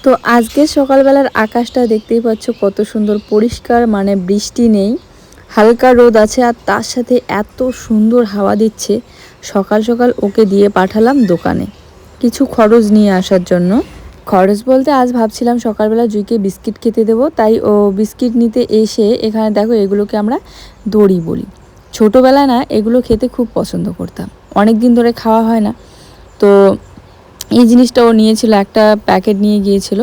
তো আজকে সকালবেলার আকাশটা দেখতেই পাচ্ছ কত সুন্দর পরিষ্কার, মানে বৃষ্টি নেই, হালকা রোদ আছে আর তার সাথে এত সুন্দর হাওয়া দিচ্ছে। সকাল সকাল ওকে দিয়ে পাঠালাম দোকানে কিছু খরচ নিয়ে আসার জন্য। খরচ বলতে আজ ভাবছিলাম সকালবেলা জুইকে বিস্কিট খেতে দেবো, তাই ও বিস্কিট নিতে এসে এখানে দেখো এগুলোকে আমরা দড়ি বলি। ছোটোবেলায় না এগুলো খেতে খুব পছন্দ করতাম, অনেক দিন ধরে খাওয়া হয় না। তো এই জিনিসটা ও নিয়েছিল, একটা প্যাকেট নিয়ে গিয়েছিল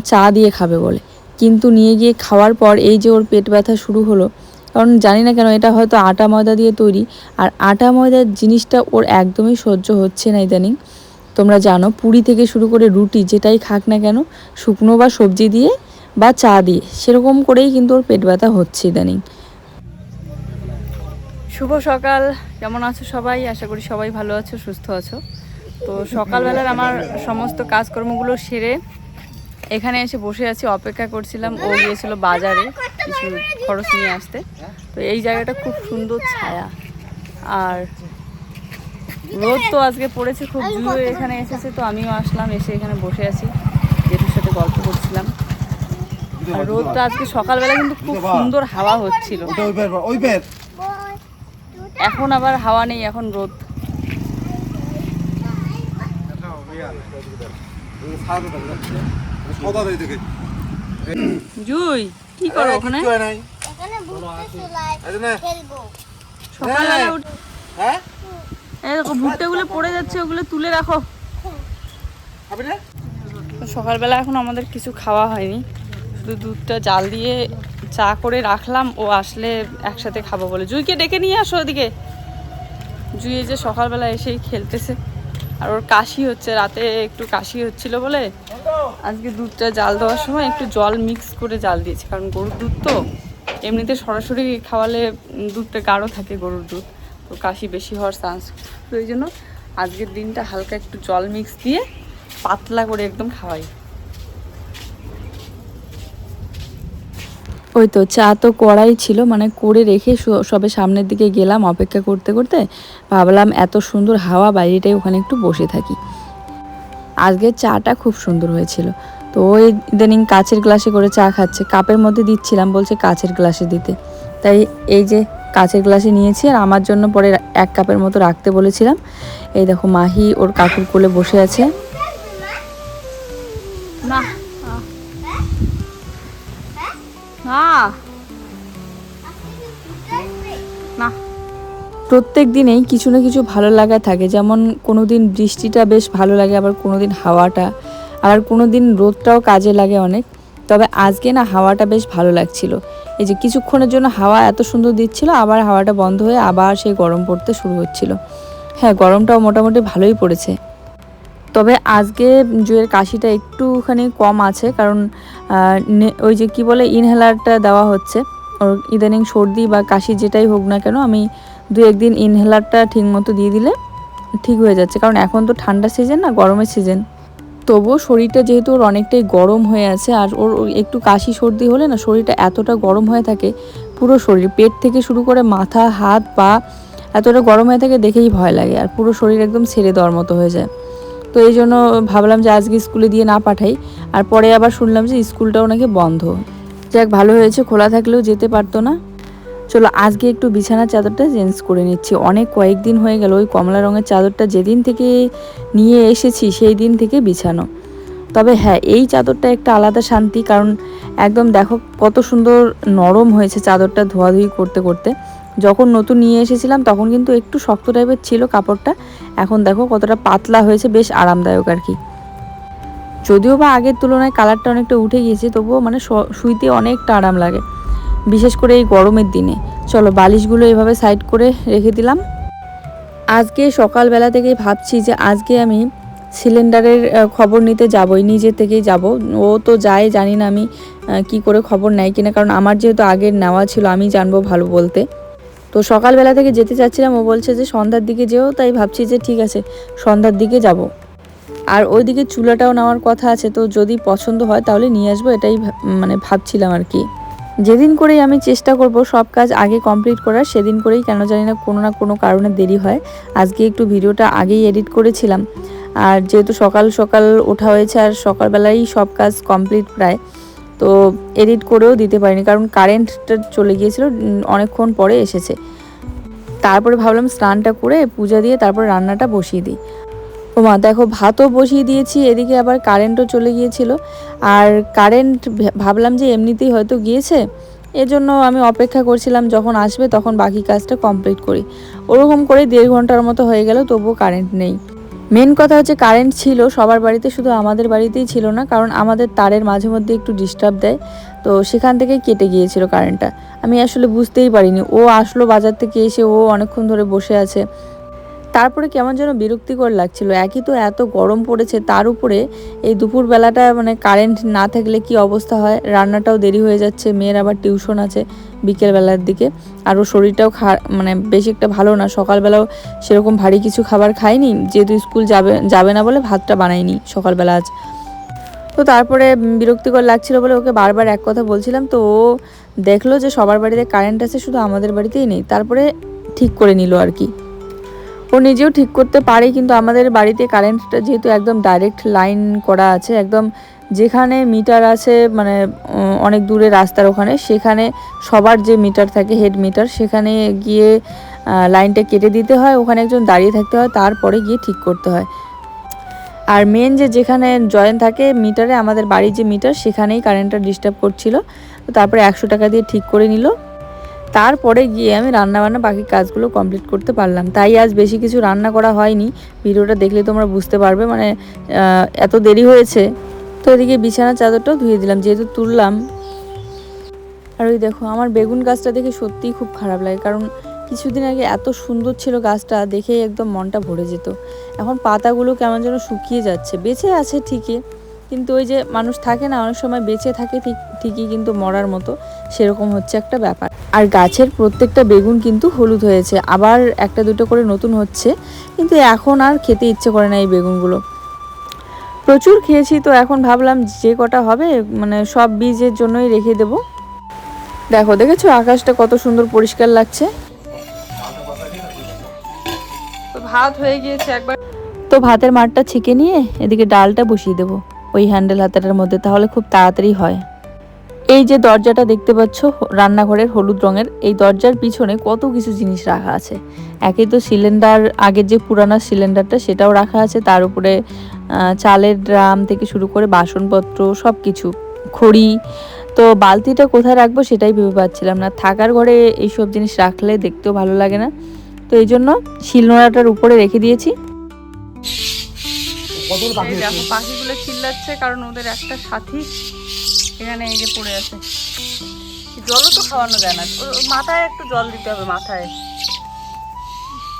চা দিয়ে খাবে বলে, কিন্তু নিয়ে গিয়ে খাওয়ার পর এই যে ওর পেট ব্যথা শুরু হলো। কারণ জানি না কেন, এটা হয়তো আটা ময়দা দিয়ে তৈরি, আর আটা ময়দার জিনিসটা ওর একদমই সহ্য হচ্ছে না ইদানিং। তোমরা জানো পুরি থেকে শুরু করে রুটি যেটাই খাক না কেন, শুকনো বা সবজি দিয়ে বা চা দিয়ে, সেরকম করেই কিন্তু ওর পেট ব্যথা হচ্ছে ইদানিং। শুভ সকাল, কেমন আছো সবাই? আশা করি সবাই ভালো আছো, সুস্থ আছো। তো সকালবেলার আমার সমস্ত কাজকর্মগুলো সেরে এখানে এসে বসে আছি, অপেক্ষা করছিলাম। ও গিয়েছিল বাজারে কিছু খরচ নিয়ে আসতে। তো এই জায়গাটা খুব সুন্দর ছায়া, আর রোদ তো আজকে পড়েছে খুব। জুড়ে এখানে এসেছে, তো আমিও আসলাম, এসে এখানে বসে আছি, জেঠুর সাথে গল্প করছিলাম। আর রোদটা আজকে সকালবেলা কিন্তু খুব সুন্দর হাওয়া হচ্ছিল, এখন আবার হাওয়া নেই, এখন রোদ। জুই কি করো ওখানে? সকালবেলা ভুট্টাগুলো পড়ে যাচ্ছে, ওগুলো তুলে রাখো। সকালবেলা এখন আমাদের কিছু খাওয়া হয়নি, শুধু দুধটা জাল দিয়ে চা করে রাখলাম, ও আসলে একসাথে খাবো বলে। জুইকে ডেকে নিয়ে আসো ওদিকে। জুই যে সকালবেলা এসেই খেলতেছে, আর ওর কাশি হচ্ছে, রাতে একটু কাশি হচ্ছিল বলে আজকে দুধটা জাল দেওয়ার সময় একটু জল মিক্স করে জাল দিয়েছে। কারণ গরুর দুধ তো এমনিতে সরাসরি খাওয়ালে দুধটা গাঢ় থাকে গরুর দুধ, তো কাশি বেশি হওয়ার চান্স। তো এই জন্য আজকের দিনটা হালকা একটু জল মিক্স দিয়ে পাতলা করে একদম খাওয়াই। ওই তো চা তো কড়াই ছিল, মানে করে রেখে সবে সামনের দিকে গেলাম, অপেক্ষা করতে করতে ভাবলাম এত সুন্দর হাওয়া বাইরেটাই, ওখানে একটু বসে থাকি। আজকে চাটা খুব সুন্দর হয়েছিল। তো ওই ইদানিং কাচের গ্লাসে করে চা খাচ্ছে, কাপের মধ্যে দিচ্ছিলাম, বলছে কাচের গ্লাসে দিতে, তাই এই যে কাচের গ্লাসে নিয়েছি। আর আমার জন্য পরে 1 কাপের মতো রাখতে বলেছিলাম। এই দেখো মাহি ওর কাকুর কোলে বসে আছে। না না না, প্রত্যেক দিনেই কিছু না কিছু ভালো লাগা থাকে। যেমন কোনো দিন বৃষ্টিটা বেশ ভালো লাগে, আবার কোনো দিন হাওয়াটা, আবার কোনো দিন রোদটাও কাজে লাগে অনেক। তবে আজকে না হাওয়াটা বেশ ভালো লাগছিল। এই যে কিছুক্ষণের জন্য হাওয়া এত সুন্দর দিচ্ছিল, আবার হাওয়াটা বন্ধ হয়ে আবার সেই গরম পড়তে শুরু হচ্ছিল। হ্যাঁ, গরমটাও মোটামুটি ভালোই পড়েছে। তবে আজকে জুয়ের কাশিটা একটুখানি কম আছে, কারণ ওই যে কি বলে ইনহেলারটা দেওয়া হচ্ছে। ওর ইদানিং সর্দি বা কাশি যেটাই হোক না কেন, আমি 2-1 দিন ইনহেলারটা ঠিক মতো দিয়ে দিলে ঠিক হয়ে যাচ্ছে। কারণ এখন তো ঠান্ডা সিজন না, গরমের সিজন। তবুও শরীরটা যেহেতু ওর অনেকটাই গরম হয়ে আছে, আর ওর একটু কাশি সর্দি হলে না শরীরটা এতটা গরম হয়ে থাকে, পুরো শরীর পেট থেকে শুরু করে মাথা হাত পা এতটা গরম হয়ে থাকে, দেখেই ভয় লাগে, আর পুরো শরীর একদম ছেড়ে দেওয়ার মতো হয়ে যায়। তো এই জন্য ভাবলাম যে আজকে স্কুলে দিয়ে না পাঠাই। আর পরে আবার শুনলাম যে স্কুলটাও নাকি বন্ধ। যাক, ভালো হয়েছে, খোলা থাকলেও যেতে পারতো না। চলো আজকে একটু বিছানার চাদরটা চেঞ্জ করে নিচ্ছি। অনেক কয়েকদিন হয়ে গেল, ওই কমলা রঙের চাদরটা যেদিন থেকে নিয়ে এসেছি সেই দিন থেকে বিছানো। তবে হ্যাঁ, এই চাদরটা একটা আলাদা শান্তি, কারণ একদম দেখো কত সুন্দর নরম হয়েছে চাদরটা ধোয়াধুয়ি করতে করতে। যখন নতুন নিয়ে এসেছিলাম তখন কিন্তু একটু শক্ত টাইপের ছিল কাপড়টা, এখন দেখো কতটা পাতলা হয়েছে, বেশ আরামদায়ক আর কি। যদিও বা আগের তুলনায় কালারটা অনেকটা উঠে গিয়েছে, তবুও মানে শুইতে অনেকটা আরাম লাগে, বিশেষ করে এই গরমের দিনে। চলো বালিশগুলো এভাবে সাইড করে রেখে দিলাম। আজকে সকালবেলা থেকেই ভাবছি যে আজকে আমি সিলিন্ডারের খবর নিতে যাবই, নিজে থেকেই যাব। ও তো যায়, জানি না আমি কি করে খবর নেয় কিনা, কারণ আমার যেহেতু আগের নেওয়া ছিল, আমি জানবো ভালো বলতে। তো সকালবেলা থেকে যেতে চাচ্ছিলাম, ও বলছে যে সন্ধ্যার দিকে যেও, তাই ভাবছি যে ঠিক আছে সন্ধ্যার দিকে যাব। আর ওইদিকে চুলাটাও নেওয়ার কথা আছে, তো যদি পছন্দ হয় তাহলে নিয়ে আসবো, এটাই মানে ভাবছিলাম আর কি। যেদিন করেই আমি চেষ্টা করব সব কাজ আগে কমপ্লিট করার, সেদিন করেই কেন জানি না কোনো কারণে দেরি হয়। আজকে একটু ভিডিওটা আগেই এডিট করেছিলাম, আর যেহেতু সকাল সকাল ওঠা হয়েছে আর সকালবেলাই সব কাজ কমপ্লিট প্রায়, তো এডিট করেও দিতে পারিনি কারণ কারেন্টটা চলে গিয়েছিল, অনেকক্ষণ পরে এসেছে। তারপরে ভাবলাম স্নানটা করে পূজা দিয়ে তারপর রান্নাটা বসিয়ে দিই। ওমা দেখো, ভাতও বসিয়ে দিয়েছি, এদিকে আবার কারেন্টও চলে গিয়েছিল। আর কারেন্ট ভাবলাম যে এমনিতেই হয়তো গিয়েছে, এজন্য আমি অপেক্ষা করছিলাম যখন আসবে তখন বাকি কাজটা কমপ্লিট করি। ওরকম করে 1.5 ঘন্টার মতো হয়ে গেল, তবুও কারেন্ট নেই। মেন কথা হচ্ছে কারেন্ট ছিল সবার বাড়িতে, শুধু আমাদের বাড়িতেই ছিল না, কারণ আমাদের তারের মাঝে মধ্যে একটু ডিস্টার্ব দেয়, তো সেখান থেকেই কেটে গিয়েছিল কারেন্টটা। আমি আসলে বুঝতেই পারিনি, ও আসলো বাজার থেকে এসে ও অনেকক্ষণ ধরে বসে আছে। তারপরে কেমন যেন বিরক্তিকর লাগছিল, একই তো এত গরম পড়েছে, তার উপরে এই দুপুরবেলাটা মানে কারেন্ট না থাকলে কি অবস্থা হয়। রান্নাটাও দেরি হয়ে যাচ্ছে, মেয়ের আবার টিউশন আছে বিকেলবেলার দিকে, আর ওর শরীরটাও মানে বেশি একটা ভালো না। সকালবেলাও সেরকম ভারী কিছু খাবার খায়নি, যেহেতু স্কুল যাবে না বলে ভাতটা বানাইনি সকালবেলা আজ। তো তারপরে বিরক্তিকর লাগছিল বলে ওকে বারবার এক কথা বলছিলাম, তো ও দেখলো যে সবার বাড়িতে কারেন্ট আছে, শুধু আমাদের বাড়িতেই নেই, তারপরে ঠিক করে নিল আর কি। ও নিজেও ঠিক করতে পারে, কিন্তু আমাদের বাড়িতে কারেন্টটা যেহেতু একদম ডাইরেক্ট লাইন করা আছে, একদম যেখানে মিটার আছে মানে অনেক দূরে রাস্তার ওখানে, সেখানে সবার যে মিটার থাকে হেড মিটার, সেখানে গিয়ে লাইনটা কেটে দিতে হয়, ওখানে একজন দাঁড়িয়ে থাকতে হয়, তারপরে গিয়ে ঠিক করতে হয়। আর মেন যেখানে জয়েন থাকে মিটারে, আমাদের বাড়ির যে মিটার, সেখানেই কারেন্টটা ডিস্টার্ব করছিল, তো তারপরে 100 টাকা দিয়ে ঠিক করে নিল। তারপরে গিয়ে আমি রান্নাবান্না বাকি কাজগুলো কমপ্লিট করতে পারলাম। তাই আজ বেশি কিছু রান্না করা হয়নি, ভিডিওটা দেখলে তোমরা বুঝতে পারবে, মানে এত দেরি হয়েছে। তো এদিকে বিছানা চাদরটাও ধুয়ে দিলাম যেহেতু তুললাম। আর ওই দেখো, আমার বেগুন গাছটা দেখে সত্যিই খুব খারাপ লাগে, কারণ কিছুদিন আগে এত সুন্দর ছিল গাছটা, দেখেই একদম মনটা ভরে যেত। এখন পাতাগুলো কেমন যেন শুকিয়ে যাচ্ছে, বেঁচে আছে ঠিকই, কিন্তু ওই যে মানুষ থাকে না অনেক সময় বেঁচে থাকে ঠিকই কিন্তু মরার মতো, সেরকম হচ্ছে একটা ব্যাপার। আর গাছের প্রত্যেকটা বেগুন কিন্তু হলুদ হয়েছে, আবার একটা দুটো করে নতুন হচ্ছে, কিন্তু এখন আর খেতে ইচ্ছে করে না এই বেগুনগুলো। প্রচুর খেয়েছি, তো এখন ভাবলাম যে কটা হবে মানে সব বীজের জন্যই রেখে দেব। দেখো, দেখেছো আকাশটা কত সুন্দর পরিষ্কার লাগছে। তো ভাত হয়ে গিয়েছে একবার, তো ভাতের মাঠটা ছেঁকে নিয়ে এদিকে ডালটা বসিয়ে দেবো ওই হ্যান্ডেল হাতাটার মধ্যে, তাহলে খুব তাড়াতাড়ি হয়। এই যে দরজাটা দেখতে পাচ্ছ রান্নাঘরের হলুদ রঙের, এই দরজার পিছনে কত কিছু জিনিস রাখা আছে। একে তো সিলিন্ডার, আগের যে পুরানো সিলিন্ডারটা সেটাও রাখা আছে, তার উপরে চালের ড্রাম থেকে শুরু করে বাসনপত্র সব কিছু, খড়ি। তো বালতিটা কোথায় রাখবো সেটাই ভেবে পাচ্ছিলাম না, থাকার ঘরে এইসব জিনিস রাখলে দেখতেও ভালো লাগে না, তো এই জন্য শিলনোড়াটার উপরে রেখে দিয়েছি। দেখো পাখিগুলো চিল্লাচ্ছে, কারণ ওদের একটা সাথী এখানে এই যে পড়ে আছে। জলও তো খাওয়ানো যায় না, মাথায় একটু জল দিতে হবে, মাথায়।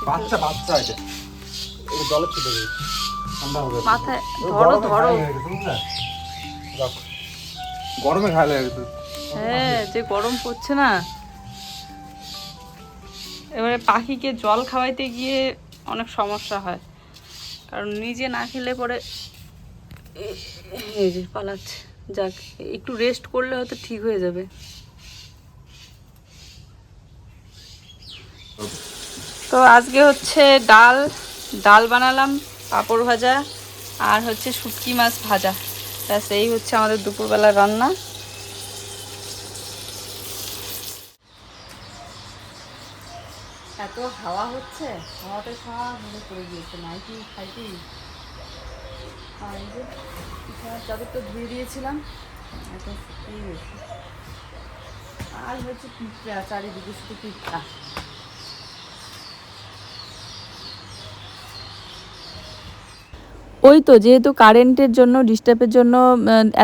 বাচ্চা বাচ্চা এটা জলে ছিটে দেবে, ঠান্ডা হবে মাথায়, ধরো ধরো। গরমে খায় লাগে তো, হ্যাঁ যে গরম পড়ছে না। এবারে পাখিকে জল খাওয়াইতে গিয়ে অনেক সমস্যা হয়, কারণ নিজে না খেলে পরে এই যে পালাচ্ছে। যাক, একটু রেস্ট করলে হয়তো ঠিক হয়ে যাবে। তো আজকে হচ্ছে ডাল বানালাম, পাঁপড় ভাজা, আর হচ্ছে শুটকি মাছ ভাজা, ব্যাস এই হচ্ছে আমাদের দুপুরবেলার রান্না। এত হাওয়া হচ্ছে, হাওয়াতে সব মনে পড়ে গিয়েছে, নাইটি খাইটি। আর এই যে চাদরটা ধুয়ে দিয়েছিলাম, এখন শুকিয়ে গেছে। আর হচ্ছে পিঁপড়া, চারিদিকে শুধু পিঁপড়া। ওই তো যেহেতু কারেন্টের জন্য ডিস্টার্বের জন্য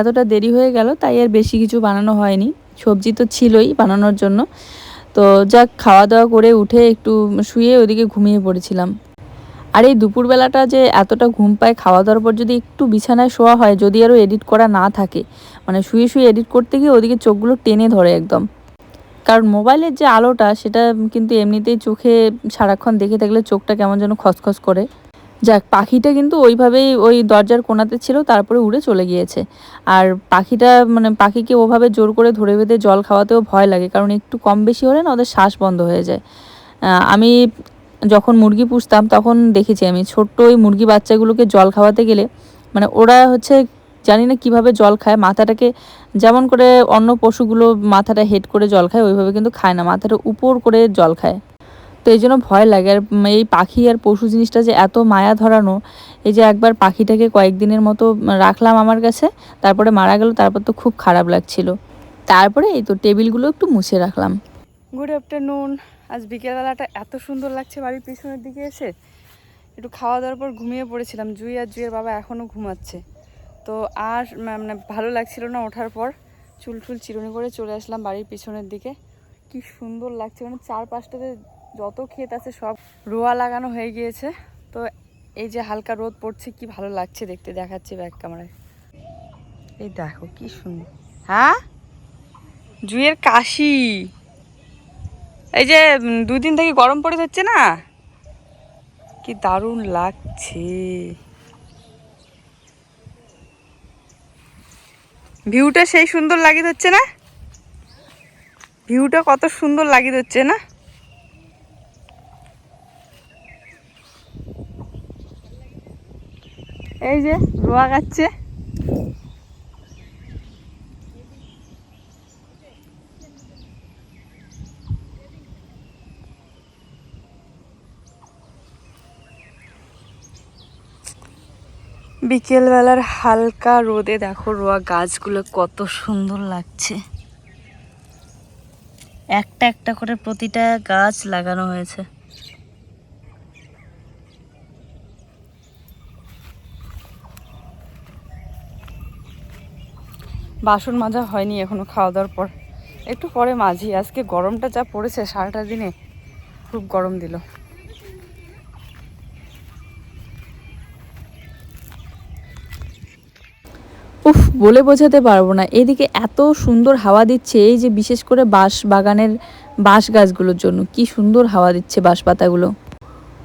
এতটা দেরি হয়ে গেল, তাই আর বেশি কিছু বানানো হয়নি, সবজি তো ছিলই বানানোর জন্য। তো যাক, খাওয়া দাওয়া করে উঠে একটু শুয়ে ওদিকে ঘুমিয়ে পড়েছিলাম। আর এই দুপুরবেলাটা যে এতটা ঘুম পায়, খাওয়া দাওয়ার পর যদি একটু বিছানায় শোয়া হয়, যদি আরও এডিট করা না থাকে, মানে শুয়ে শুয়ে এডিট করতে গিয়ে ওদিকে চোখগুলো টেনে ধরে একদম, কারণ মোবাইলের যে আলোটা সেটা কিন্তু এমনিতেই চোখে সারাক্ষণ দেখে থাকলে চোখটা কেমন যেন খসখস করে। যাক, পাখিটা কিন্তু ওইভাবেই ওই দরজার কোণাতে ছিল, তারপরে উড়ে চলে গিয়েছে। আর পাখিটা মানে পাখিকে ওভাবে জোর করে ধরে বেঁধে জল খাওয়াতেও ভয় লাগে, কারণ একটু কম বেশি হলে না ওদের শ্বাস বন্ধ হয়ে যায়। আমি যখন মুরগি পুষতাম তখন দেখেছি আমি ছোট্ট ওই মুরগি বাচ্চাগুলোকে জল খাওয়াতে গেলে মানে ওরা হচ্ছে জানি না কিভাবে জল খায়, মাথাটাকে যেমন করে অন্য পশুগুলো মাথাটা হেড করে জল খায় ওইভাবে কিন্তু খায় না, মাথাটা উপর করে জল খায়। তো এই জন্য ভয় লাগে। আর এই পাখি আর পশু জিনিসটা যে এত মায়া ধরানো, এই যে একবার পাখিটাকে কয়েকদিনের মতো রাখলাম আমার কাছে, তারপরে মারা গেল, তারপর তো খুব খারাপ লাগছিল। তারপরে এই তো টেবিলগুলো একটু মুছে রাখলাম। Good afternoon. আজ বিকেলবেলাটা এত সুন্দর লাগছে বাড়ির পিছনের দিকে এসে। একটু খাওয়া দাওয়ার পর ঘুমিয়ে পড়েছিলাম, জুই আর জুইয়ের বাবা এখনও ঘুমাচ্ছে। তো আর মানে ভালো লাগছিল না ওঠার পর, চুল চিরুনি করে চলে আসলাম বাড়ির পিছনের দিকে। কি সুন্দর লাগছে, মানে চারপাশটাতে যত ক্ষেত আছে সব রোয়া লাগানো হয়ে গিয়েছে। তো এই যে হালকা রোদ পড়ছে, কি ভালো লাগছে দেখতে, দেখাচ্ছি ব্যাক ক্যামেরায়। এই দেখো কি সুন্দর। হ্যাঁ, জুইয়ের কাশি। এই যে 2 দিন থেকে গরম পড়ে যাচ্ছে না, কি দারুণ লাগছে। ভিউটা সেই সুন্দর লাগিয়ে হচ্ছে না, ভিউটা কত সুন্দর লাগিয়ে হচ্ছে না। এই যে রোয়া গাচ্ছে, বিকেলবেলার হালকা রোদে দেখো রোয়া গাছগুলো কত সুন্দর লাগছে। একটা একটা করে প্রতিটা গাছ লাগানো হয়েছে। বাসন মাজা হয়নি এখনো, খাওয়া দাওয়ার পর একটু পরে মাঝি। আজকে গরমটা যা পড়েছে সারাটা দিনে, খুব গরম দিল। উফ, বলে বোঝাতে পারবো না, এদিকে এত সুন্দর হাওয়া দিচ্ছে। এই যে বিশেষ করে বাঁশ বাগানের বাঁশ গাছগুলোর জন্য কি সুন্দর হাওয়া দিচ্ছে বাঁশ পাতাগুলো।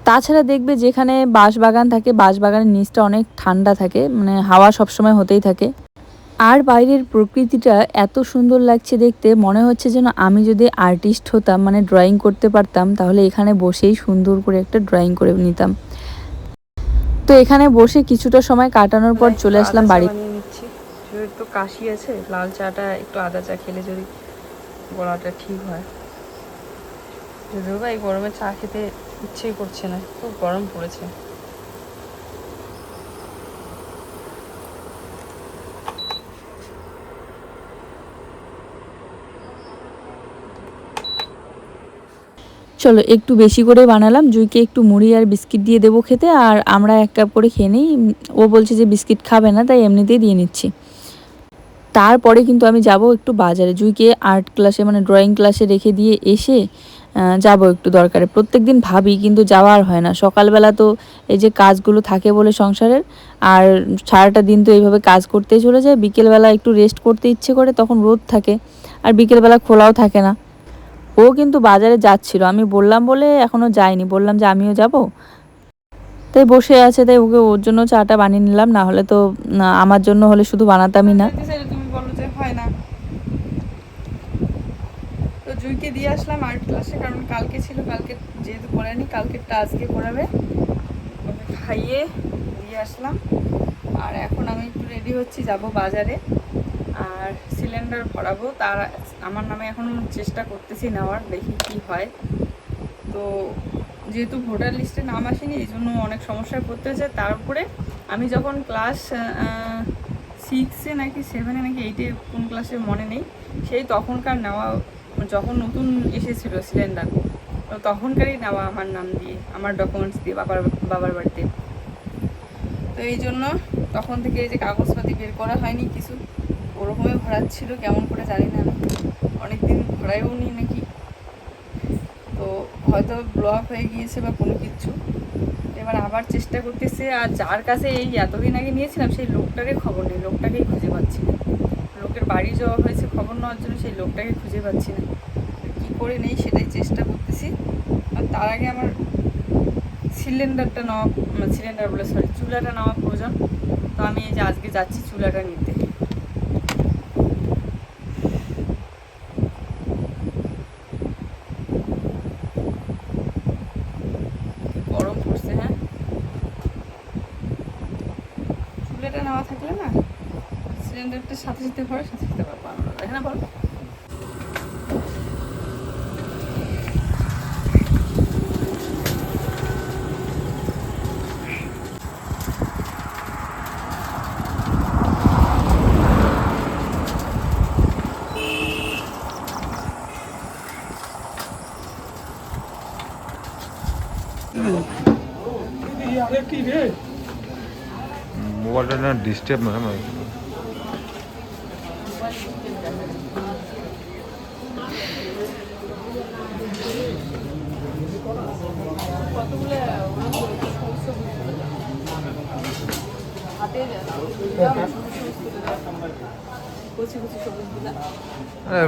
তাছাড়া দেখবে যেখানে বাঁশ বাগান থাকে, বাঁশ বাগানের নিচটা অনেক ঠান্ডা থাকে, মানে হাওয়া সবসময় হতেই থাকে। আর বাইরের প্রকৃতিটা এত সুন্দর লাগছে দেখতে, মনে হচ্ছে যেন আমি যদি আর্টিস্ট হতাম, মানে ড্রয়িং করতে পারতাম, তাহলে এখানে বসেই সুন্দর করে একটা ড্রয়িং করে নিতাম। তো এখানে বসে কিছুটা সময় কাটানোর পর চলে আসলাম বাড়ি। তো কাশি আছে, লাল চাটা একটু আদা চা খেলে যদি গলাটা ঠিক হয়। যদিও বা এই গরমে চা খেতে ইচ্ছেই করছে না, খুব গরম পড়েছে। চলো একটু বেশি করে বানালাম, জুইকে একটু মুড়ি আর বিস্কিট দিয়ে দেবো খেতে, আর আমরা 1 কাপ করে খেয়ে নিই। ও বলছে যে বিস্কিট খাবে না, তাই এমনিতেই দিয়ে নিচ্ছি। তারপরে কিন্তু আমি যাব একটু বাজারে, জুইকে আর্ট ক্লাসে মানে ড্রয়িং ক্লাসে রেখে দিয়ে এসে যাব একটু দরকারে। প্রত্যেক দিন ভাবি কিন্তু যাওয়া আর হয় না। সকালবেলা তো এই যে কাজগুলো থাকে বলে সংসারের, আর সারাটা দিন তো এইভাবে কাজ করতেই চলে যায়। বিকেলবেলা একটু রেস্ট করতে ইচ্ছে করে, তখন রোদ থাকে আর বিকেলবেলা খোলাও থাকে না। ও কিন্তু বাজারে যাচ্ছিল, আমি বললাম বলে এখনও যায়নি, বললাম যে আমিও যাব, তাই বসে আছে। তাই ওকে ওর জন্য চাটা বানিয়ে নিলাম, না হলে তো আমার জন্য হলে শুধু বানাতামই না। তুমি বলো যে হয় না, তো জুইকে দিয়ে আসলাম আর্ট ক্লাসে, কারণ কালকে ছিল, কালকে যেহেতু করায়নি, কালকেরটা আজকে করাবে। ওকে খাইয়ে দিয়ে আসলাম, আর এখন আমি একটু রেডি হচ্ছি, যাব বাজারে আর সিলিন্ডার ভরাবো। তার আমার নামে এখন চেষ্টা করতেছি নেওয়ার, দেখি কি হয়। তো যেহেতু ভোটার লিস্টে নাম আসেনি, এই জন্য অনেক সমস্যায় পড়তে হয়েছে। তারপরে আমি যখন ক্লাস 6-এ নাকি 7-এ নাকি 8-এ কোন ক্লাসে মনে নেই, সেই তখনকার নেওয়া, যখন নতুন এসেছিলো সিলিন্ডার, তো তখনকারই নেওয়া আমার নাম দিয়ে, আমার ডকুমেন্টস দিয়ে বাবার বাড়িতে। তো এই জন্য তখন থেকে এই যে কাগজপাতি বের করা হয়নি কিছু, ওরকমই ভরাচ্ছিল, কেমন করে জানি না, আমি অনেকদিন ভরাইও নি নাকি, তো হয়তো ব্লক হয়ে গিয়েছে বা কোনো কিছু। এবার আবার চেষ্টা করতেছে। আর যার কাছে এই এতদিন আগে নিয়েছিলাম, সেই লোকটারই খবর নেই, লোকটাকেই খুঁজে পাচ্ছি না। লোকের বাড়ি যাওয়া হয়েছে খবর নেওয়ার জন্য, সেই লোকটাকে খুঁজে পাচ্ছি না, কী করে নেই সেটাই চেষ্টা করতেছি। আর তার আগে আমার সিলিন্ডারটা নেওয়া, সিলিন্ডার বলে সরি, চুলাটা নেওয়া প্রয়োজন। তো আমি এই যে আজকে যাচ্ছি চুলাটা নিতে। লাইটের সাথে সাথে ঘরে সাথে সাথে বানানো যায়, না বল? মোবাইলটা না ডিস্টার্ব না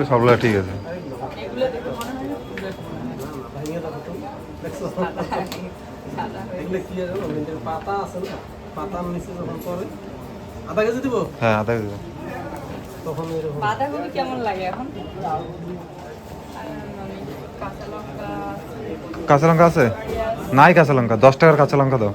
সবগুলো ঠিক আছে। পাতা আছে না, পাতার নিচে যখন পরে আধা কেজি দিব। হ্যাঁ আধা কেজি। তখন এরকম বাঁধাকপি কেমন লাগে এখন? কাঁচা লঙ্কা আছে? নাই কাঁচা লঙ্কা, 10 টাকার কাঁচা লঙ্কা দাও।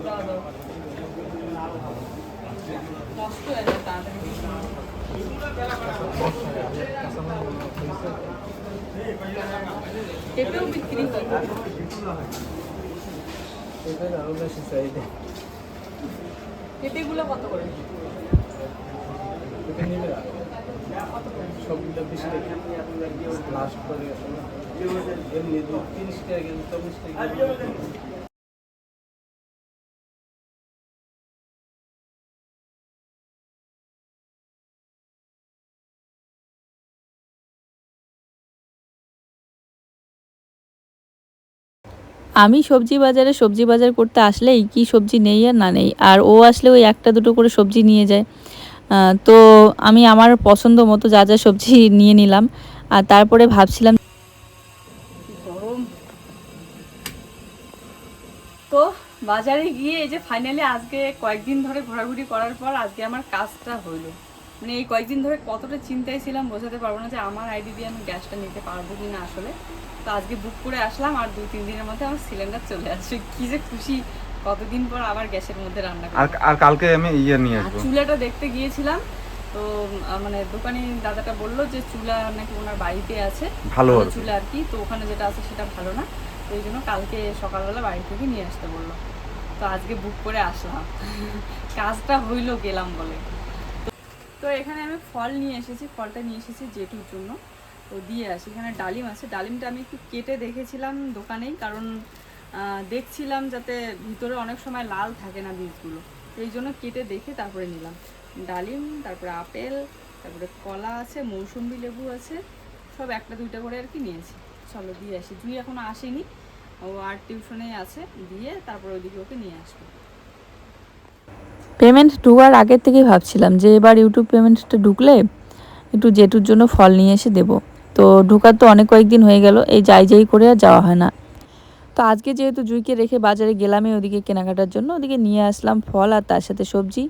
এটাও বিক্রি হয়। এটাই আরো বেশি চাহিদা। পেঁপেগুলো কত করে? এটা নিবে সবগুলো 20 টাকা লাস্ট করে গেছে না, এমনি 30 টাকা কেজি, 40 টাকা। আমি সবজি বাজার করতে আসলেই কি সবজি নেই আর না নেই, আর ও আসলে ওই একটা দুটো করে সবজি নিয়ে যায়। তো আমি আমার পছন্দ মতো যা যা সবজি নিয়ে নিলাম। আর তারপরে ভাবছিলাম গরম তো বাজারে গিয়ে এই যে ফাইনালি আজকে কয়েকদিন ধরে ঘোরাঘুরি করার পর আজকে আমার কাজটা হইলো। মানে এই কয়েকদিন ধরে কতটা চিন্তায় ছিলাম বোঝাতে পারবো না, যে আমার আইডি দিয়ে আমি গ্যাসটা নিতে পারবো কি না আসলে। তো আজকে বুক করে আসলাম আর 2-3 দিনের মধ্যে আমার সিলিন্ডার চলে আসবে। কি যে খুশি, কতদিন পর আবার গ্যাসের মধ্যে রান্না করব। আর কালকে আমি ইয়ে নিয়ে আসবো। চুলাটা দেখতে গিয়েছিলাম, তো মানে দোকানি দাদাটা বললো যে চুলা নাকি ওনার বাড়িতে আছে, ভালো চুলা আর কি, তো ওখানে যেটা আছে সেটা ভালো না, তো ওই জন্য কালকে সকালবেলা বাড়ি থেকে নিয়ে আসতে বললো। তো আজকে বুক করে আসলাম, কাজটা হইলো গেলাম বলে। তো এখানে আমি ফল নিয়ে এসেছি, ফলটা নিয়ে এসেছি জেঠুর জন্য, তো দিয়ে আসি। এখানে ডালিম আছে, ডালিমটা আমি একটু কেটে দেখেছিলাম দোকানেই, কারণ দেখছিলাম যাতে ভিতরে অনেক সময় লাল থাকে না বীজগুলো, এই জন্য কেটে দেখে তারপরে নিলাম। ডালিম, তারপরে আপেল, তারপরে কলা আছে, মৌসুম্বি লেবু আছে, সব একটা দুইটা করে আর কি নিয়েছি। চলো দিয়ে আসি, জুই এখনো আসেনি, ও আর টিউশনে আছে, দিয়ে তারপরে ওইদিকে ওকে নিয়ে আসবো। পেমেন্ট ঢোকার আগের থেকেই ভাবছিলাম যে এবার ইউটিউব পেমেন্টটা ঢুকলে একটু জেঠুর জন্য ফল নিয়ে এসে দেবো। তো ঢোকার তো অনেক কয়েকদিন হয়ে গেল, এই যাই করে আর যাওয়া হয় না। তো আজকে যেহেতু জুইকে রেখে বাজারে গেলামই ওদিকে কেনাকাটার জন্য, ওদিকে নিয়ে আসলাম ফল আর তার সাথে সবজি।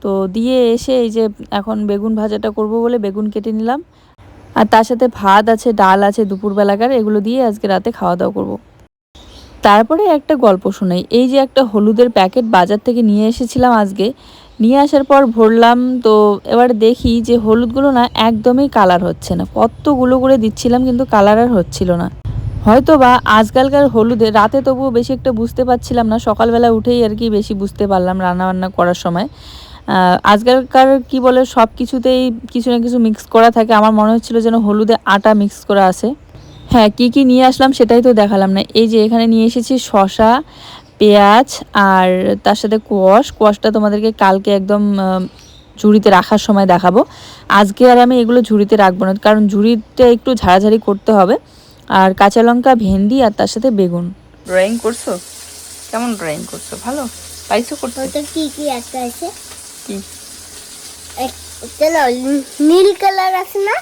তো দিয়ে এসে এই যে এখন বেগুন ভাজাটা করব বলে বেগুন কেটে নিলাম, আর তার সাথে ভাত আছে, ডাল আছে দুপুরবেলাকার, এগুলো দিয়ে আজকে রাতে খাওয়া দাওয়া করব। তারপরে একটা গল্প শোনাই। এই যে একটা হলুদের প্যাকেট বাজার থেকে নিয়ে এসেছিলাম আজকে, নিয়ে আসার পর ভরলাম, তো এবার দেখি যে হলুদগুলো না একদমই কালার হচ্ছে না, কতগুলো করে দিচ্ছিলাম কিন্তু কালার আর হচ্ছিল না। হয়তো বা আজকালকার হলুদে রাতে তবুও বেশি একটা বুঝতে পারছিলাম না, সকালবেলা উঠেই আর কি বেশি বুঝতে পারলাম রান্নাবান্না করার সময়। আজকালকার কি বলে সব কিছুতেই কিছু না কিছু মিক্স করা থাকে, আমার মনে হচ্ছিল যেন হলুদে আটা মিক্স করা আছে। হ্যাঁ, কি নিয়ে আসলাম সেটাই তো দেখালাম না। এই যে এখানে নিয়ে এসেছি শসা, পেঁয়াজ, আর তার সাথে কোয়াশটা তোমাদেরকে কালকে একদম ঝুড়িতে রাখার সময় দেখাবো। আজকে আর আমি এগুলো ঝুড়িতে রাখবো না, কারণ ঝুড়িতে একটু ঝাড়াঝাড়ি করতে হবে। আর কাঁচা লঙ্কা, ভেন্ডি আর তার সাথে বেগুন। ড্রয়িং করছো? কেমন ড্রয়িং করছো? ভালো পাইছো করতে? ওটা কি একটা আছে, কি চলো নীল কালার আছে না,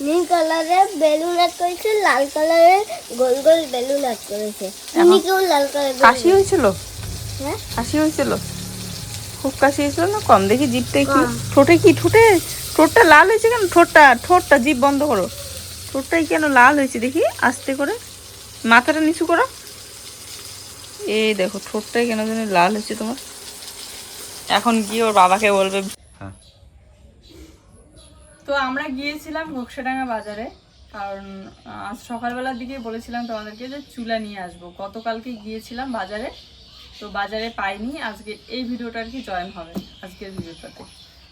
নীল কালারের বেলুন আর্ট করেছে, লাল কালারের গোল গোল বেলুন আর্ট করেছে। তুমি কেউ লাল কালার কাশি হয়েছিল? হ্যাঁ কাশি হয়েছিল, খুব কাশি হয়েছিল না? কম দেখি জিভটা কি, ঠোঁটে কি, ঠোঁটটা লাল হয়েছে কেন? ঠোঁটটা জিভ বন্ধ করো, ঠোঁটটাই কেন লাল হয়েছে দেখি, আস্তে করে মাথাটা নিচু করো। এই দেখো ঠোঁটটাই কেন যেন লাল হয়েছে তোমার। এখন গিয়ে ওর বাবাকে বলবে। তো আমরা গিয়েছিলাম ঘোকসাডাঙ্গা বাজারে, কারণ আজ সকালবেলার দিকে বলেছিলাম তোমাদেরকে যে চুলা নিয়ে আসবো। গতকালকে গিয়েছিলাম বাজারে, তো বাজারে পাইনি। আজকে এই ভিডিওটা আর কি জয়েন হবে আজকের ভিডিওটাতে।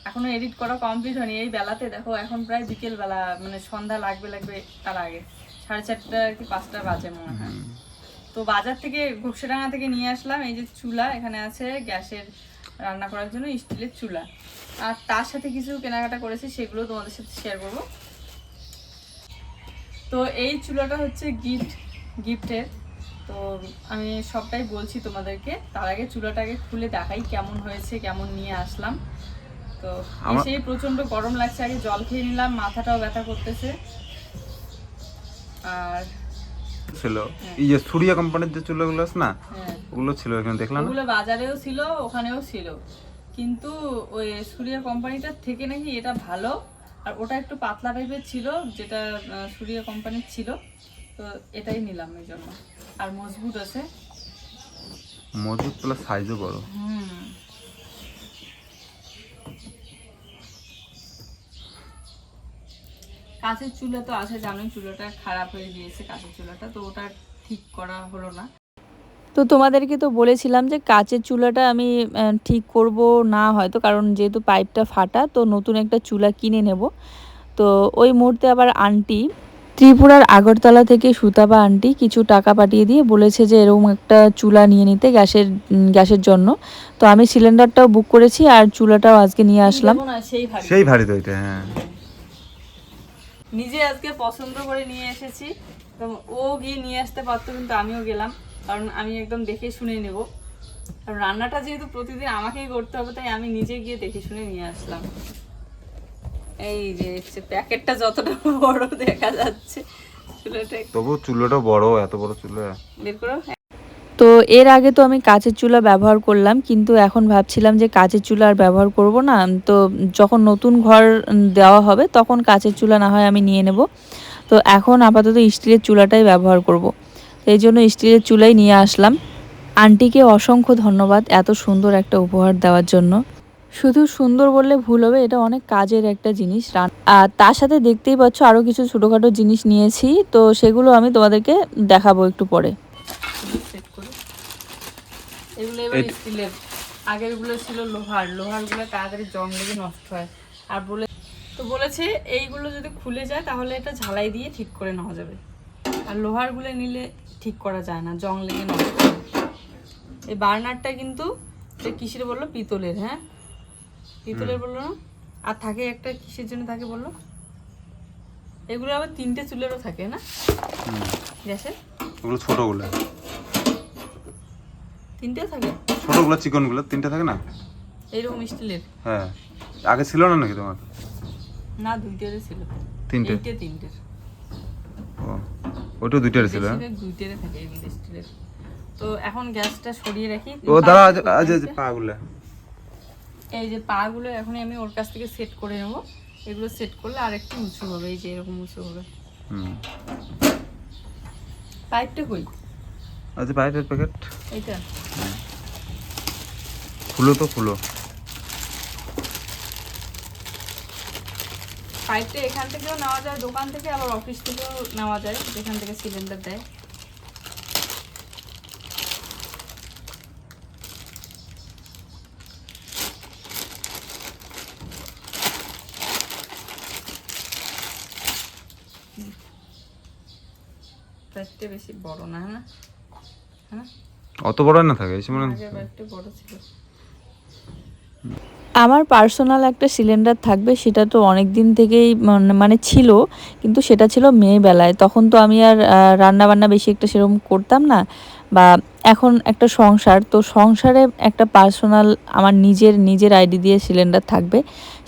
এখনো এডিট করা কমপ্লিট হয়নি। এই বেলাতে দেখো, এখন প্রায় বিকেলবেলা, মানে সন্ধ্যা লাগবে তার আগে, 4:30 আর কি 5টা বাজে মনে হয়। তো বাজার থেকে ঘোকসাডাঙ্গা থেকে নিয়ে আসলাম এই যে চুলা। এখানে আছে গ্যাসের রান্না করার জন্য স্টিলের চুলা, আর তার সাথে কিছু কেনাকাটা করেছি, সেগুলো তোমাদের সাথে শেয়ার করব। তো এই চুলাটা হচ্ছে গিফটের। তো আমি সবটাই বলছি তোমাদেরকে। তার আগে চুলাটাকে খুলে দেখাই কেমন হয়েছে, কেমন নিয়ে আসলাম। তো এসেই প্রচন্ড গরম লাগছে, আগে জল খেয়ে নিলাম, মাথাটাও ব্যথা করতেছে। আর ছিল এই যে সূর্য কোম্পানির যে চুলাগুলো আছে না, হ্যাঁ, ওগুলো ছিল এখানে দেখলাম না? ওগুলো বাজারেও ছিল, ওখানেও ছিল, কিন্তু ওই সূর্য কোম্পানিটার থেকে নাকি এটা ভালো। আর ওটা একটু পাতলা টাইপের ছিল, যেটা সূর্য কোম্পানির ছিল, তো এটাই নিলাম এই জন্য। আর মজবুত আছে, মজবুত প্লাস সাইজও বড়। কাঁচের চুলা তো আছে, জানোই চুলাটা খারাপ হয়ে গিয়েছে কাঁচের চুলাটা, তো ওটা ঠিক করা হলো না। তো তোমাদেরকে তো বলেছিলাম যে কাঁচের চুলাটা আমি ঠিক করব না হয়তো, কারণ যেহেতু পাইপটা ফাটা, তো নতুন একটা চুলা কিনে নেব। তো ওই মুহূর্তে আবার আন্টি, ত্রিপুরার আগরতলা থেকে সুতাবা আন্টি কিছু টাকা পাঠিয়ে দিয়ে বলেছে যে এরকম একটা চুলা নিয়ে নিতে গ্যাসের জন্য। তো আমি সিলিন্ডারটাও বুক করেছি আর চুলাটাও আজকে নিয়ে আসলাম। সেই ভারী তো এটা। হ্যাঁ, নিজে আজকে পছন্দ করে নিয়ে এসেছি। তো ও গিয়ে নিয়ে আসতে পারতো, কিন্তু আমিও গেলাম, কারণ আমি একদম দেখে শুনে নেব। কারণ রান্নাটা যেহেতু প্রতিদিন আমাকেই করতে হবে, তাই আমি নিজে গিয়ে দেখে শুনে নিয়ে আসলাম। এই যে প্যাকেটটা যতটা বড় দেখা যাচ্ছে, চুলাটা তবু চুলাটা বড়, এত বড় চুলা বের করো। তো এর আগে তো আমি কাঁচের চুলা ব্যবহার করলাম, কিন্তু এখন ভাবছিলাম যে কাঁচের চুলা আর ব্যবহার করব না। তো যখন নতুন ঘর দেওয়া হবে তখন কাঁচের চুলা না হয় আমি নিয়ে নেব। তো এখন আপাতত স্টিলের চুলাটাই ব্যবহার করব। তো এই জন্য স্টিলের চুলাই নিয়ে আসলাম। আন্টিকে অসংখ্য ধন্যবাদ এত সুন্দর একটা উপহার দেওয়ার জন্য। শুধু সুন্দর বললে ভুল হবে, এটা অনেক কাজের একটা জিনিস। আর তার সাথে দেখতেই পাচ্ছ আরও কিছু ছোটোখাটো জিনিস নিয়েছি, তো সেগুলো আমি তোমাদেরকে দেখাবো একটু পরে। এগুলো এবার স্টিলের, আগেরগুলো ছিল লোহারগুলো তাড়াতাড়ি জং লেগে নষ্ট হয়। আর বলেছে এইগুলো যদি খুলে যায় তাহলে এটা ঝালাই দিয়ে ঠিক করে নেওয়া যাবে, আর লোহারগুলো নিলে ঠিক করা যায় না, জং লেগে নষ্ট হয়। এই বার্নারটা কিন্তু কিসের বললো, পিতলের। হ্যাঁ, পিতলের বললো না? আর থাকে একটা কিসের জন্য থাকে বললো, এগুলো আবার 3টে চুলেরও থাকে না গ্যাসের? ওগুলো ছোটগুলো 3টে থাকে, ছোটগুলো চিকনগুলো 3টে থাকে না এইরকম স্টিলের? হ্যাঁ, আগে ছিল না নাকি তোমার? না, 2টেরই ছিল। 3টে? 3টের। ও, ওইটা 2টার ছিল। 2টেরই থাকে এগুলো স্টিলের। তো এখন গ্যাসটা সরিয়ে রাখি। ও দাঁড়া, আজ পাগুলা, এই যে পাগুলো এখনই আমি ওর কাছ থেকে সেট করে নেব। এগুলো সেট করলে আর একটু উঁচু হবে, এই যে এরকম উঁচু হবে। পাইপটা কই? আজ পাইপের প্যাকেট এইটা খুলো তো, খুলো। পাইপটা এখান থেকেও নেওয়া যায় দোকান থেকে, আবার অফিস থেকেও নেওয়া যায়, যেখান থেকে সিলিন্ডার দেয়। পাইপটা বেশি বড় না, হ্যাঁ, অত বড় না থাকে, এসে মনে আগের পাইপটা বড় ছিল। আমার পার্সোনাল একটা সিলিন্ডার থাকবে, সেটা তো অনেক দিন থেকেই মানে ছিল, কিন্তু সেটা ছিল মেয়েবেলায়। তখন তো আমি আর রান্না বান্না বেশি একটা সেরকম করতাম না, বা এখন একটা সংসার, তো সংসারে একটা পার্সোনাল আমার নিজের আইডি দিয়ে সিলিন্ডার থাকবে,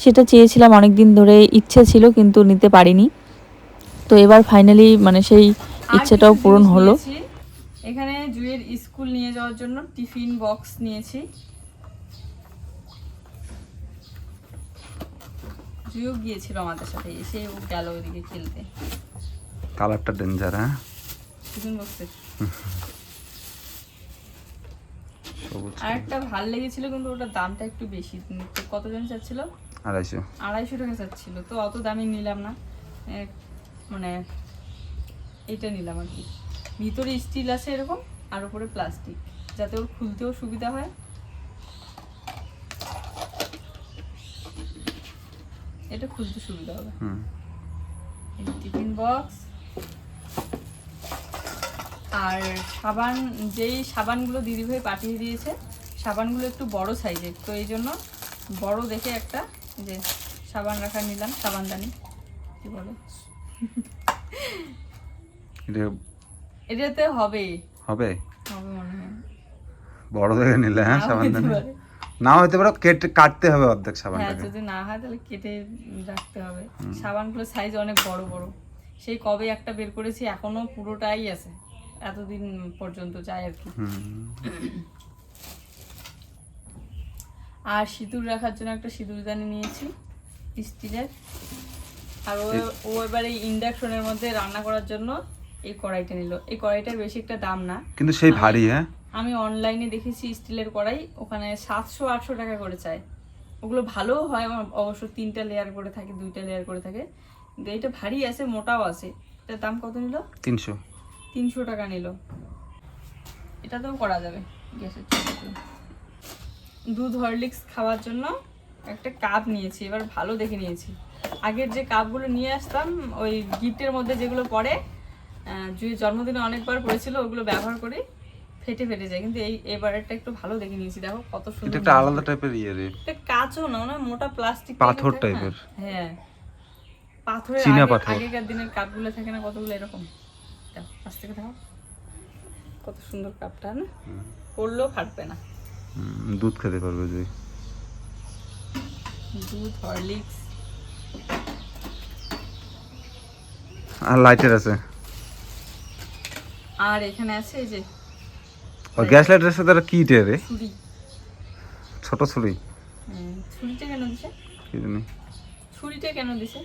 সেটা চেয়েছিলাম অনেক দিন ধরে, ইচ্ছে ছিল কিন্তু নিতে পারিনি। তো এবার ফাইনালি মানে সেই ইচ্ছেটাও পূরণ হলো। এখানে জুয়ের স্কুল নিয়ে যাওয়ার জন্য টিফিন বক্স নিয়েছি। জুইও গিয়েছিল আমাদের সাথে, এসে ও গেল ওইদিকে খেলতে। কালারটা ডেঞ্জার। হ্যাঁ, টিফিন বক্সের আর একটা ভাল লেগেছিল, কিন্তু ওটার দামটা একটু বেশি। কত জন চাচ্ছিল? 250 250 টাকা চাচ্ছিল, তো অত দামি নিলাম না, মানে এটা নিলাম আর কি। ভিতরে স্টিল আছে এরকম, আর উপরে প্লাস্টিক, যাতে ওর খুলতেও সুবিধা হয়। এটা খুলতে সুবিধা হবে। টিফিন বক্স আর সাবান, যেই সাবানগুলো দিদিভাই পাঠিয়ে দিয়েছে, সাবানগুলো একটু বড় সাইজের, তো এই জন্য বড় দেখে একটা যে সাবান রাখা নিলাম, সাবানদানি কি বলে এটাতে হবে হবে মনে হয়, বড় দেখে নিলে। হ্যাঁ, নাও সাবানদানি হতে পারে। না হইতে পারে, কাটতে হবে অর্ধেক হ্যাঁ, সাবানটাকে। যদি না হয় তাহলে কেটে রাখতে হবে। সাবানগুলোর সাইজ অনেক বড় বড়, সেই কবে একটা বের করেছি, এখনো পুরোটাই আছে, এতদিন পর্যন্ত যায় আর কি। আর সিঁদুর রাখার জন্য একটা সিঁদুরদানি নিয়েছি স্টিলের। আর ও এবারে ইন্ডাকশনের মধ্যে রান্না করার জন্য এই কড়াইটা নিল। এই কড়াইটার বেশি একটা দাম না, কিন্তু সেই ভারী। হ্যাঁ, আমি অনলাইনে দেখেছি স্টিলের কড়াই, ওখানে 700-800 টাকা করে চায়। ওগুলো ভালোও হয় অবশ্য, 3টা লেয়ার করে থাকে, 2টা লেয়ার করে থাকে, কিন্তু এইটা ভারী আছে, মোটাও আছে। এটার দাম কত নিল? 300 টাকা নিল। এটাতেও করা যাবে গ্যাসের চুলাতে। দুধ হরলিক্স খাওয়ার জন্য একটা কাপ নিয়েছি, এবার ভালো দেখে নিয়েছি। আগের যে কাপগুলো নিয়ে আসতাম ওই গিফটের মধ্যে যেগুলো পড়ে, জন্মদিনে অনেকবার পড়েছিল, ওগুলো ব্যবহার করি, ফেটে যায়, কিন্তু এবারেরটা একটু ভালো দেখে নিয়েছি। দেখো কত সুন্দর, এটা একটা আলাদা টাইপের ইয়ে রে, এটা কাঁচও না, না মোটা প্লাস্টিক, পাথর টাইপের। হ্যাঁ, পাথরের চীনা পাথর। আগেকার দিনের কাপগুলো থাকে না কতগুলো এরকম, দেখো কাছ থেকে দেখো কত সুন্দর কাপটা, না পড়লেও ফাটবে না। দুধ খেতে পারবে যে, দুধ হরলিক্স। আর লাইটার আছে, আর এখানে আছে এই যে ও গ্যাস লাইটার সাথে আর কি রে, ছুরি। ছোট ছুরি। ছুরিটা কেন দিছে? কি জানি ছুরিটা কেন দিছে?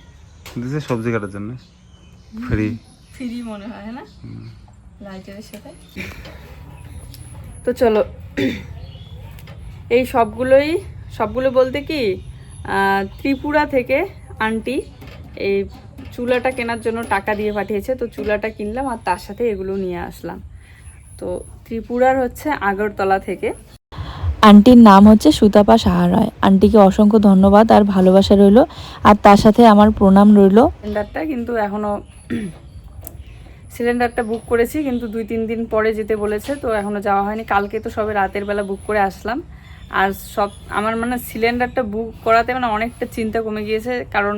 দিছে সবজি কাটার জন্য, ফ্রি মনে হয়, না লাইটারের সাথে। তো চলো, এই সবগুলো বলতে কি, ত্রিপুরা থেকে আন্টি এই চুলাটা কেনার জন্য টাকা দিয়ে পাঠিয়েছে, তো চুলাটা কিনলাম আর তার সাথে এগুলো নিয়ে আসলাম। তো ত্রিপুরার হচ্ছে আগরতলা থেকে। আন্টির নাম হচ্ছে সুতাপা সাহা রায়। আন্টিকে অসংখ্য ধন্যবাদ আর ভালোবাসা রইল, আর তার সাথে আমার প্রণাম রইল। সিলিন্ডারটা কিন্তু এখনো সিলিন্ডারটা বুক করেছি, কিন্তু 2-3 দিন পরে যেতে বলেছে, তো এখনো যাওয়া হয়নি। কালকে তো সবে রাতের বেলা বুক করে আসলাম। আর আমার মানে সিলিন্ডারটা বুক করাতে মানে অনেকটা চিন্তা কমে গিয়েছে, কারণ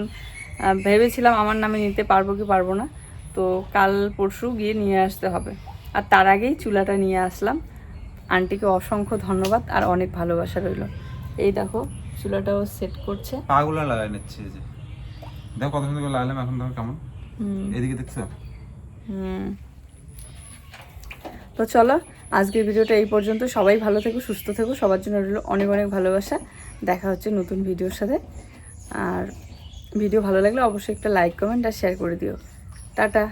ভেবেছিলাম আমার নামে নিতে পারবো কি পারবো না, তো কাল পরশু গিয়ে নিয়ে আসতে হবে। আর তার আগেই চুলাটা নিয়ে আসলাম। আন্টিকে অসংখ্য ধন্যবাদ আর অনেক ভালোবাসা রইল। এই দেখো চুলাটাও সেট করছে, পাগুলো লাগাই নিচ্ছে। এই যে দেখো কত সুন্দর করে লাগালাম, এখন দেখো কেমন, এদিকে দেখছো। তো চলো, আজকের ভিডিওটা এই পর্যন্ত। সবাই ভালো থেকো, সুস্থ থেকো, সবার জন্য রইল অনেক অনেক ভালোবাসা। দেখা হচ্ছে নতুন ভিডিওর সাথে। আর ভিডিও ভালো লাগলে অবশ্যই একটা লাইক, কমেন্ট আর শেয়ার করে দিও। টাটা।